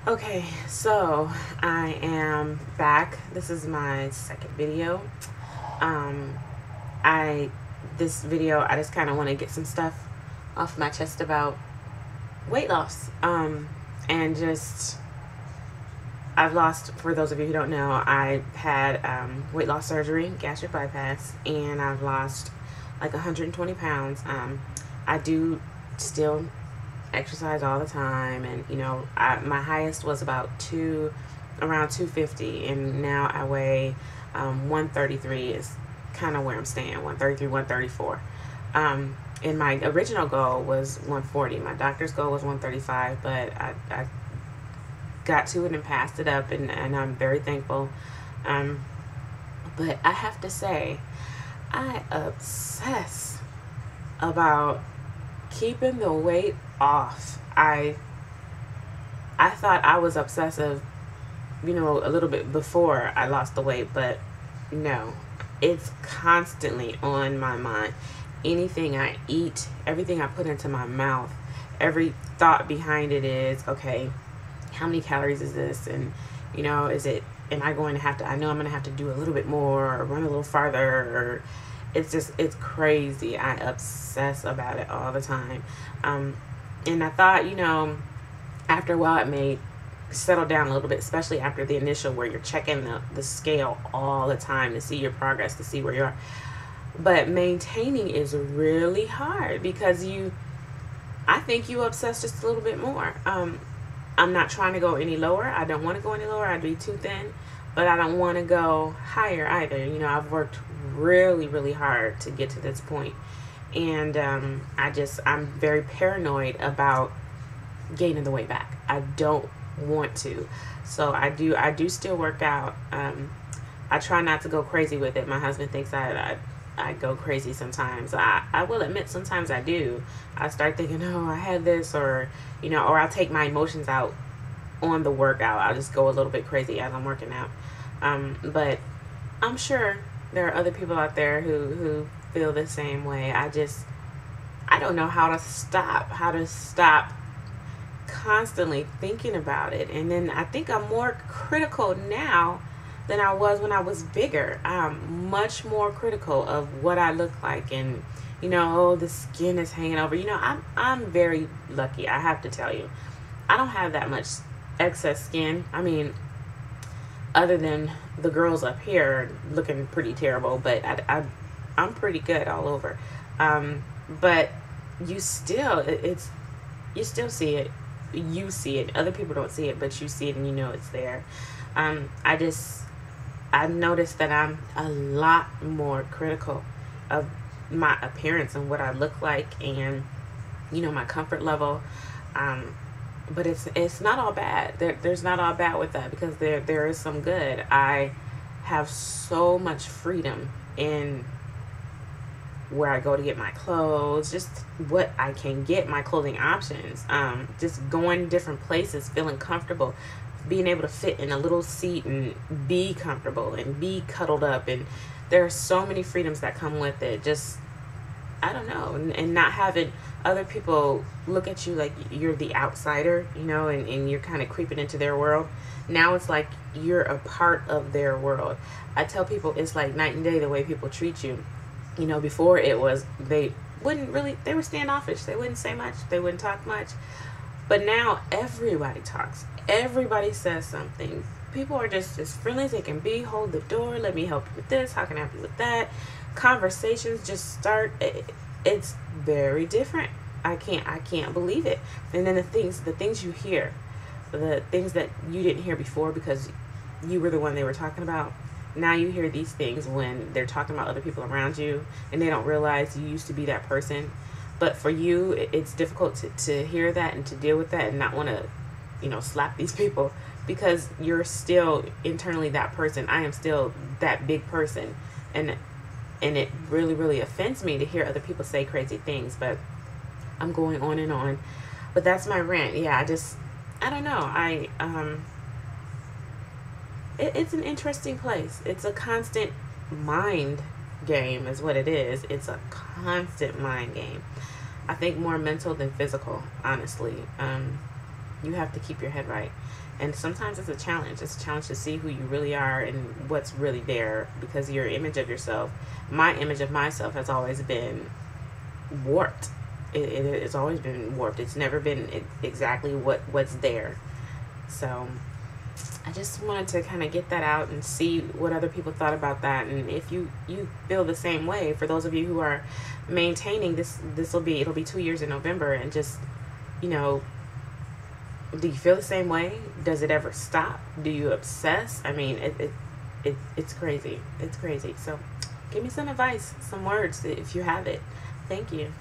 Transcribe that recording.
Okay, so I am back. This is my second video. Um, I this video I just kind of want to get some stuff off my chest about weight loss. And just I've lost. For those of you who don't know, I had weight loss surgery, gastric bypass, and I've lost like 120 pounds. I do still exercise all the time, and my highest was around 250, and now I weigh 133 is kind of where I'm staying, 133, 134. And my original goal was 140. My doctor's goal was 135, but I got to it and passed it up, and I'm very thankful. But I have to say, I obsess about keeping the weight off. I thought I was obsessive, a little bit before I lost the weight, but no, it's constantly on my mind. Anything I eat, everything I put into my mouth, every thought behind it is, okay, how many calories is this? And, am I going to have to, I know I'm going to have to do a little bit more or run a little farther, or it's crazy. I obsess about it all the time. And I thought, after a while it may settle down a little bit, especially after the initial where you're checking the scale all the time to see your progress, to see where you are. But maintaining is really hard because I think you obsess just a little bit more. I'm not trying to go any lower. I don't want to go any lower. I'd be too thin, but I don't want to go higher either. I've worked really, really hard to get to this point. And I'm very paranoid about gaining the weight back. I don't want to. So I do still work out. I try not to go crazy with it. My husband thinks I go crazy sometimes. I will admit sometimes I do. I start thinking, oh, I had this, or I'll take my emotions out on the workout. I'll just go a little bit crazy as I'm working out. But I'm sure there are other people out there who feel the same way. I don't know how to stop constantly thinking about it. And then I think I'm more critical now than I was when I was bigger. I'm much more critical of what I look like, and oh, the skin is hanging over. I'm very lucky, I have to tell you. I don't have that much excess skin. I mean, other than the girls up here looking pretty terrible, but I'm pretty good all over. But you still see it. You see it. Other people don't see it, but you see it, and it's there. I've noticed that I'm a lot more critical of my appearance and what I look like, and my comfort level. But it's not all bad. There's not all bad with that, because there is some good. I have so much freedom in where I go to get my clothes, just what I can get, my clothing options, just going different places, feeling comfortable, being able to fit in a little seat and be comfortable and be cuddled up. And there are so many freedoms that come with it. Just, I don't know, and not having other people look at you like you're the outsider, and you're kind of creeping into their world. Now it's like you're a part of their world. I tell people it's like night and day the way people treat you. Before it was, they were standoffish. They wouldn't say much. They wouldn't talk much. But now everybody talks. Everybody says something. People are just as friendly as they can be. Hold the door. Let me help you with this. How can I help you with that? Conversations just start. It's very different. I can't believe it. And then the things you hear, the things that you didn't hear before because you were the one they were talking about. Now you hear these things when they're talking about other people around you, and they don't realize you used to be that person. But for you, it's difficult to hear that and to deal with that and not want to, slap these people, because you're still internally that person. I am still that big person. And it really, really offends me to hear other people say crazy things. But I'm going on and on. But that's my rant. Yeah, I don't know. It's an interesting place. It's a constant mind game is what it is. It's a constant mind game. I think more mental than physical, honestly. You have to keep your head right. And sometimes it's a challenge. It's a challenge to see who you really are and what's really there, because your image of yourself, my image of myself, has always been warped. It's always been warped. It's never been exactly what's there. So I just wanted to kind of get that out and see what other people thought about that, and if you feel the same way. For those of you who are maintaining this, it'll be 2 years in November, and just, you know, do you feel the same way? Does it ever stop? Do you obsess? I mean, it's crazy. It's crazy. So give me some advice, some words if you have it. Thank you.